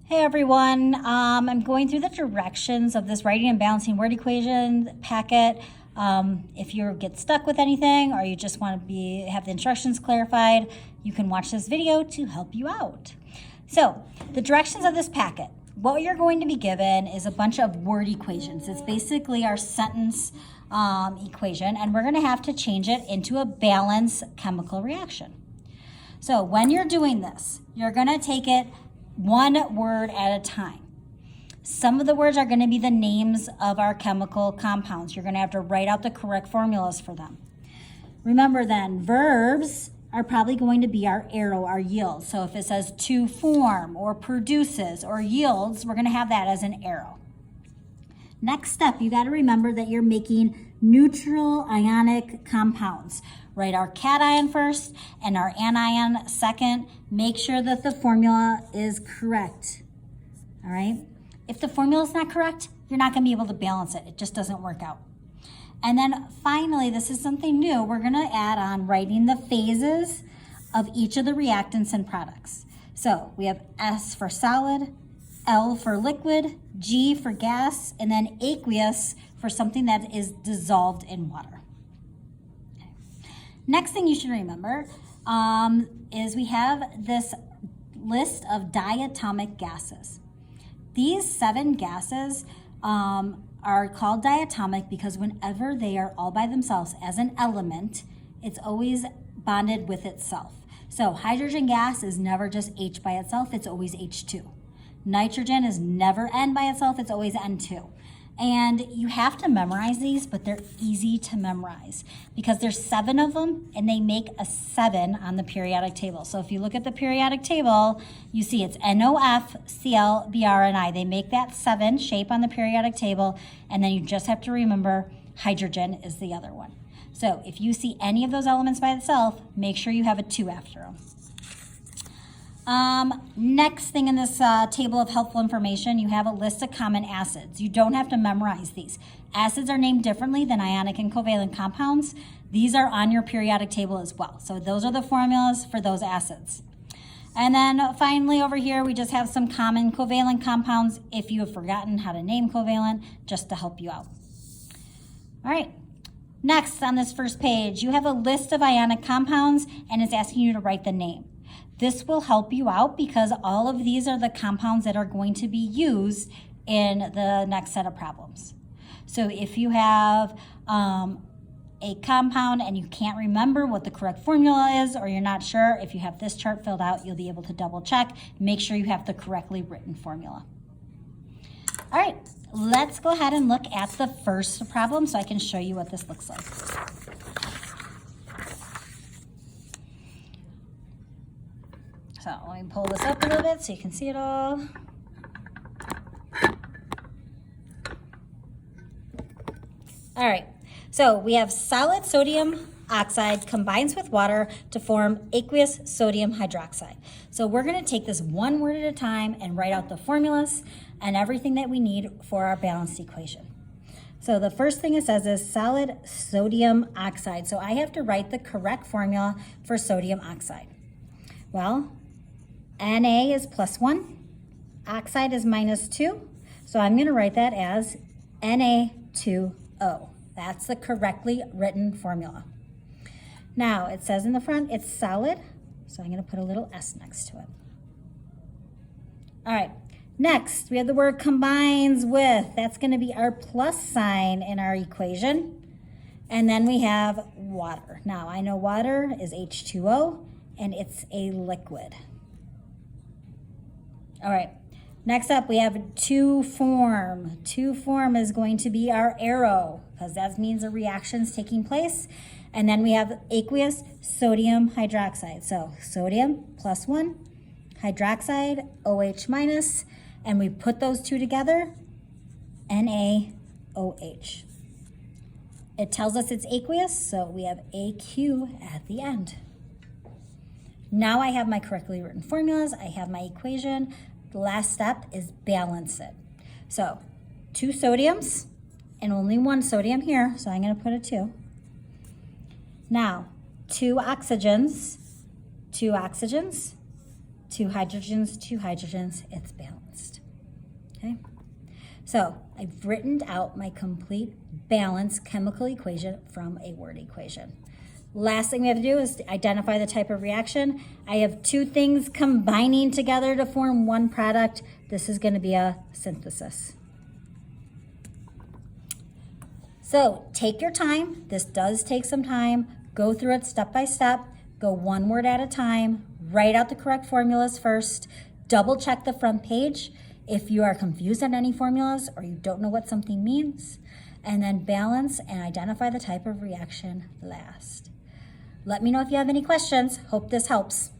Hey everyone, I'm going through the directions of this writing and balancing word equation packet. If you get stuck with anything or you just want to have the instructions clarified, you can watch this video to help you out. So the directions of this packet, what you're going to be given is a bunch of word equations. It's basically our sentence equation, and we're going to have to change it into a balanced chemical reaction. So when you're doing this, you're going to take it one word at a time. Some of the words are going to be the names of our chemical compounds. You're going to have to write out the correct formulas for them. Remember then, verbs are probably going to be our arrow, our yield. So if it says to form or produces or yields, we're going to have that as an arrow. Next step, you got to remember that you're making neutral ionic compounds. Write our cation first and our anion second. Make sure that the formula is correct. All right? If the formula is not correct, you're not going to be able to balance it. It just doesn't work out. And then finally, this is something new. We're going to add on writing the phases of each of the reactants and products. So we have S for solid, L for liquid, G for gas, and then aqueous for something that is dissolved in water. Okay. Next thing you should remember is we have this list of diatomic gases. These 7 gases are called diatomic because whenever they are all by themselves as an element, it's always bonded with itself. So hydrogen gas is never just H by itself, it's always H2. Nitrogen is never N by itself, it's always N2. And you have to memorize these, but they're easy to memorize because there's 7 of them and they make a 7 on the periodic table. So if you look at the periodic table, you see it's NOF, Cl, Br, and I. They make that 7 shape on the periodic table, and then you just have to remember hydrogen is the other one. So if you see any of those elements by itself, make sure you have a 2 after them. Next thing in this table of helpful information, you have a list of common acids. You don't have to memorize these. Acids are named differently than ionic and covalent compounds. These are on your periodic table as well. So those are the formulas for those acids. And then finally over here, we just have some common covalent compounds if you have forgotten how to name covalent, just to help you out. All right. Next on this first page, you have a list of ionic compounds and it's asking you to write the name. This will help you out because all of these are the compounds that are going to be used in the next set of problems. So if you have a compound and you can't remember what the correct formula is, or you're not sure, if you have this chart filled out, you'll be able to double check, make sure you have the correctly written formula. All right, let's go ahead and look at the first problem so I can show you what this looks like. So let me pull this up a little bit so you can see it all. All right, so we have solid sodium oxide combines with water to form aqueous sodium hydroxide. So we're gonna take this one word at a time and write out the formulas and everything that we need for our balanced equation. So the first thing it says is solid sodium oxide. So I have to write the correct formula for sodium oxide. Well, Na is +1, oxide is -2, so I'm going to write that as Na2O. That's the correctly written formula. Now, it says in the front it's solid, so I'm going to put a little S next to it. All right, next we have the word combines with. That's going to be our plus sign in our equation. And then we have water. Now, I know water is H2O, and it's a liquid. All right, next up we have to form. To form is going to be our arrow because that means a reaction's taking place. And then we have aqueous sodium hydroxide. So sodium +1, hydroxide, OH minus, and we put those two together, NaOH. It tells us it's aqueous, so we have AQ at the end. Now I have my correctly written formulas, I have my equation. The last step is balance it. So 2 sodiums and only 1 sodium here, so I'm gonna put a 2. Now, 2 oxygens, two hydrogens, it's balanced. Okay? So I've written out my complete balanced chemical equation from a word equation. Last thing we have to do is identify the type of reaction. I have two things combining together to form one product. This is going to be a synthesis. So take your time. This does take some time. Go through it step by step. Go one word at a time. Write out the correct formulas first. Double check the front page if you are confused on any formulas or you don't know what something means. And then balance and identify the type of reaction last. Let me know if you have any questions. Hope this helps.